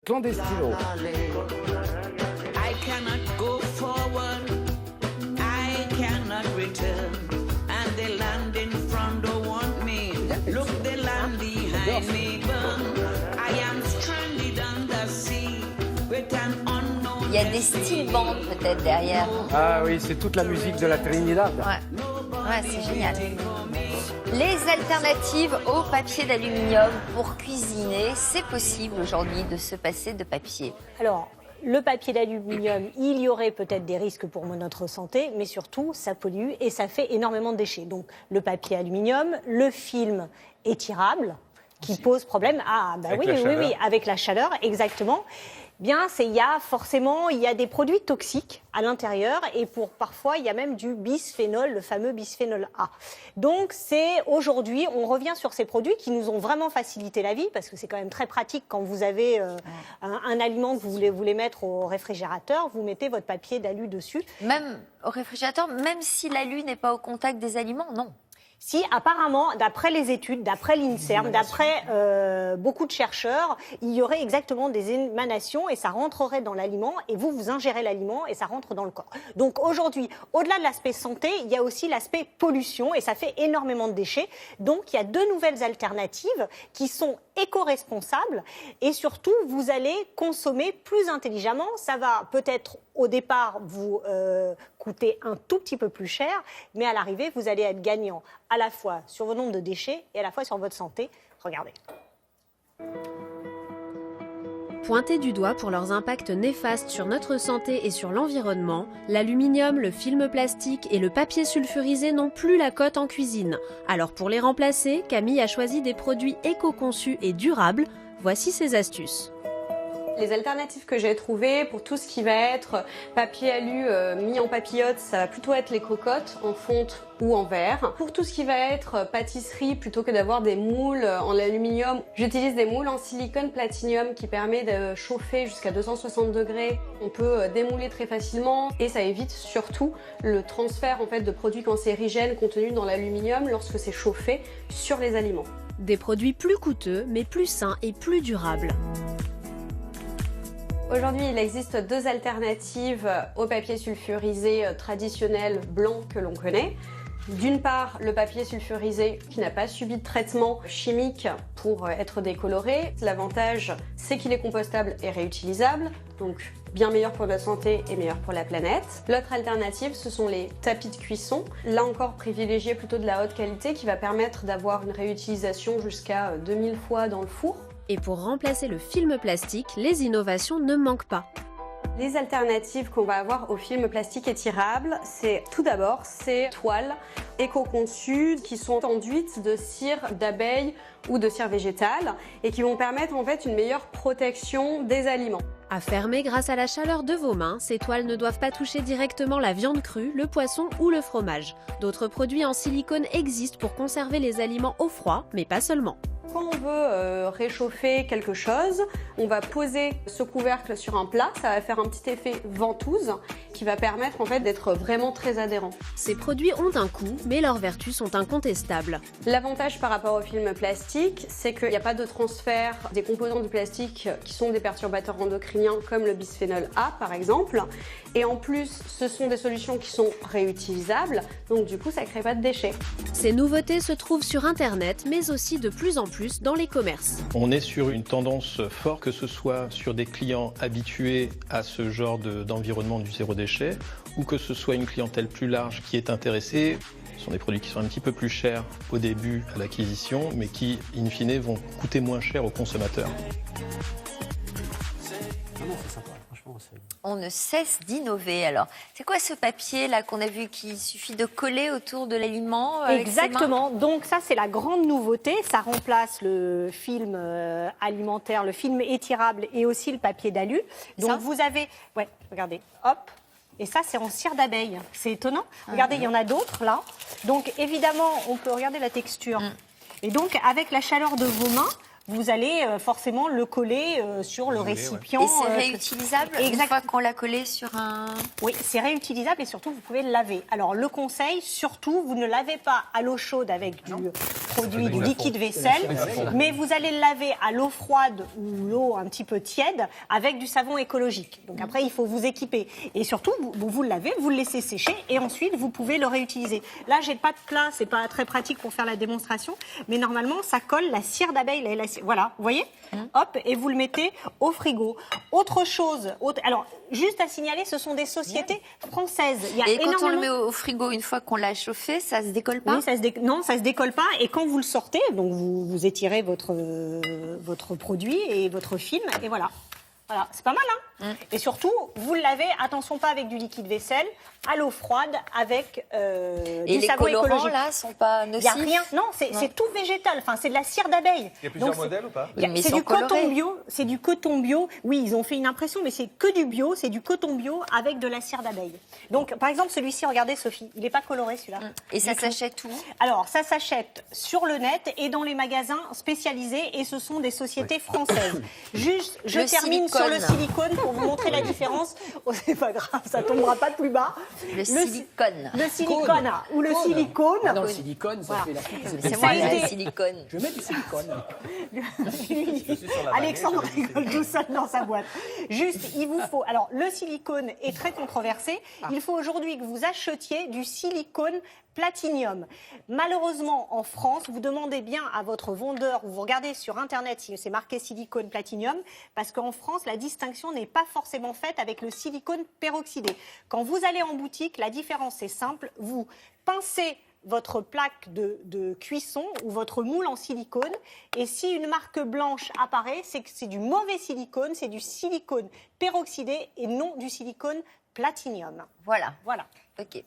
Clandestino. I cannot go forward, I cannot return. And the land in front don't want me. Look, the land behind me burn. I am stranded on the sea with an unknown. Il y a des styles bandes peut-être derrière. Ah oui, c'est toute la musique de la Trinidad. Ouais, c'est génial. Les alternatives au papier d'aluminium pour cuisiner, c'est possible aujourd'hui de se passer de papier. Alors, le papier d'aluminium, il y aurait peut-être des risques pour notre santé, mais surtout, ça pollue et ça fait énormément de déchets. Donc, le papier aluminium, le film étirable, qui pose problème. Ah, bah oui, avec la chaleur, exactement. Bien, il y a des produits toxiques à l'intérieur et parfois il y a même du bisphénol, le fameux bisphénol A. Donc aujourd'hui, on revient sur ces produits qui nous ont vraiment facilité la vie parce que c'est quand même très pratique quand vous avez un aliment que vous voulez mettre au réfrigérateur, vous mettez votre papier d'alu dessus. Même au réfrigérateur, même si l'alu n'est pas au contact des aliments, non. Si, apparemment, d'après les études, d'après l'INSERM, d'après beaucoup de chercheurs, il y aurait exactement des émanations et ça rentrerait dans l'aliment et vous ingérez l'aliment et ça rentre dans le corps. Donc aujourd'hui, au-delà de l'aspect santé, il y a aussi l'aspect pollution et ça fait énormément de déchets. Donc il y a deux nouvelles alternatives qui sont éco-responsables et surtout, vous allez consommer plus intelligemment. Ça va peut-être au départ vous coûter un tout petit peu plus cher, mais à l'arrivée, vous allez être gagnant à la fois sur vos nombres de déchets et à la fois sur votre santé. Regardez. Pointés du doigt pour leurs impacts néfastes sur notre santé et sur l'environnement, l'aluminium, le film plastique et le papier sulfurisé n'ont plus la cote en cuisine. Alors pour les remplacer, Camille a choisi des produits éco-conçus et durables. Voici ses astuces. Les alternatives que j'ai trouvées pour tout ce qui va être papier alu mis en papillote, ça va plutôt être les cocottes en fonte ou en verre. Pour tout ce qui va être pâtisserie, plutôt que d'avoir des moules en aluminium, j'utilise des moules en silicone platinium qui permet de chauffer jusqu'à 260 degrés. On peut démouler très facilement et ça évite surtout le transfert en fait, de produits cancérigènes contenus dans l'aluminium lorsque c'est chauffé sur les aliments. Des produits plus coûteux mais plus sains et plus durables. Aujourd'hui, il existe deux alternatives au papier sulfurisé traditionnel blanc que l'on connaît. D'une part, le papier sulfurisé qui n'a pas subi de traitement chimique pour être décoloré. L'avantage, c'est qu'il est compostable et réutilisable, donc bien meilleur pour notre santé et meilleur pour la planète. L'autre alternative, ce sont les tapis de cuisson. Là encore, privilégier plutôt de la haute qualité qui va permettre d'avoir une réutilisation jusqu'à 2000 fois dans le four. Et pour remplacer le film plastique, les innovations ne manquent pas. Les alternatives qu'on va avoir au film plastique étirable, c'est tout d'abord ces toiles éco-conçues qui sont enduites de cire d'abeille ou de cire végétale et qui vont permettre en fait une meilleure protection des aliments. À fermer grâce à la chaleur de vos mains, ces toiles ne doivent pas toucher directement la viande crue, le poisson ou le fromage. D'autres produits en silicone existent pour conserver les aliments au froid, mais pas seulement. Quand on veut réchauffer quelque chose, on va poser ce couvercle sur un plat, ça va faire un petit effet ventouse qui va permettre en fait d'être vraiment très adhérent. Ces produits ont un coût, mais leurs vertus sont incontestables. L'avantage par rapport au film plastique, c'est qu'il n'y a pas de transfert des composants du plastique qui sont des perturbateurs endocriniens comme le bisphénol A par exemple. Et en plus, ce sont des solutions qui sont réutilisables, donc du coup ça ne crée pas de déchets. Ces nouveautés se trouvent sur Internet, mais aussi de plus en plus dans les commerces. On est sur une tendance forte, que ce soit sur des clients habitués à ce genre d'environnement du zéro déchet, ou que ce soit une clientèle plus large qui est intéressée. Ce sont des produits qui sont un petit peu plus chers au début à l'acquisition, mais qui, in fine, vont coûter moins cher aux consommateurs. On ne cesse d'innover. Alors, c'est quoi ce papier là qu'on a vu qu'il suffit de coller autour de l'aliment Exactement. Donc ça, c'est la grande nouveauté. Ça remplace le film alimentaire, le film étirable et aussi le papier d'alu. Donc vous avez, regardez, hop. Et ça, c'est en cire d'abeille. C'est étonnant. Regardez, il y en a d'autres là. Donc évidemment, on peut regarder la texture. Et donc, avec la chaleur de vos mains, vous allez forcément le coller sur le récipient. Et c'est réutilisable une fois qu'on l'a collé sur un... Oui, c'est réutilisable et surtout, vous pouvez le laver. Alors, le conseil, surtout, vous ne lavez pas à l'eau chaude avec du produit, du liquide vaisselle, mais vous allez le laver à l'eau froide ou l'eau un petit peu tiède avec du savon écologique. Donc après, il faut vous équiper. Et surtout, vous le lavez, vous le laissez sécher et ensuite, vous pouvez le réutiliser. Là, j'ai pas de plat, c'est pas très pratique pour faire la démonstration, mais normalement, ça colle la cire d'abeille. Voilà, vous voyez ? Hop, et vous le mettez au frigo. Autre chose, alors, juste à signaler, ce sont des sociétés françaises. Il y a et quand on le énormément... met au frigo, une fois qu'on l'a chauffé, ça se décolle pas? Oui, non, ça se décolle pas. Et quand vous le sortez, donc vous étirez votre produit et votre film, et voilà. Voilà, c'est pas mal, hein. Et surtout, vous le lavez, attention pas avec du liquide vaisselle, à l'eau froide avec du savon écologique. Et les colorants, là, sont pas nocifs? Il n'y a rien, non, c'est tout végétal, enfin, c'est de la cire d'abeille. Il y a plusieurs modèles ou pas? C'est du coton bio, oui, ils ont fait une impression, mais c'est que du bio, c'est du coton bio avec de la cire d'abeille. Donc, par exemple, celui-ci, regardez Sophie, il n'est pas coloré celui-là. Et ça s'achète où? Alors, ça s'achète sur le net et dans les magasins spécialisés, et ce sont des sociétés françaises. Juste, je termine sur le silicone pour vous montrer la différence. Oh, c'est pas grave, ça tombera pas de plus bas. Le silicone. Le silicone ou le silicone. Non, le silicone, ça fait la fille. C'est moi, le silicone. Je mets du silicone. Alexandre rigole tout seul dans sa boîte. Juste, il vous faut... Alors, le silicone est très controversé. Il faut aujourd'hui que vous achetiez du silicone platinium. Malheureusement, en France, vous demandez bien à votre vendeur, ou vous regardez sur Internet si c'est marqué silicone platinium, parce qu'en France, la distinction n'est pas forcément faite avec le silicone peroxydé. Quand vous allez en boutique, la différence est simple. Vous pincez votre plaque de cuisson ou votre moule en silicone, et si une marque blanche apparaît, c'est que c'est du mauvais silicone, c'est du silicone peroxydé et non du silicone platinium. Voilà. Voilà. Ok.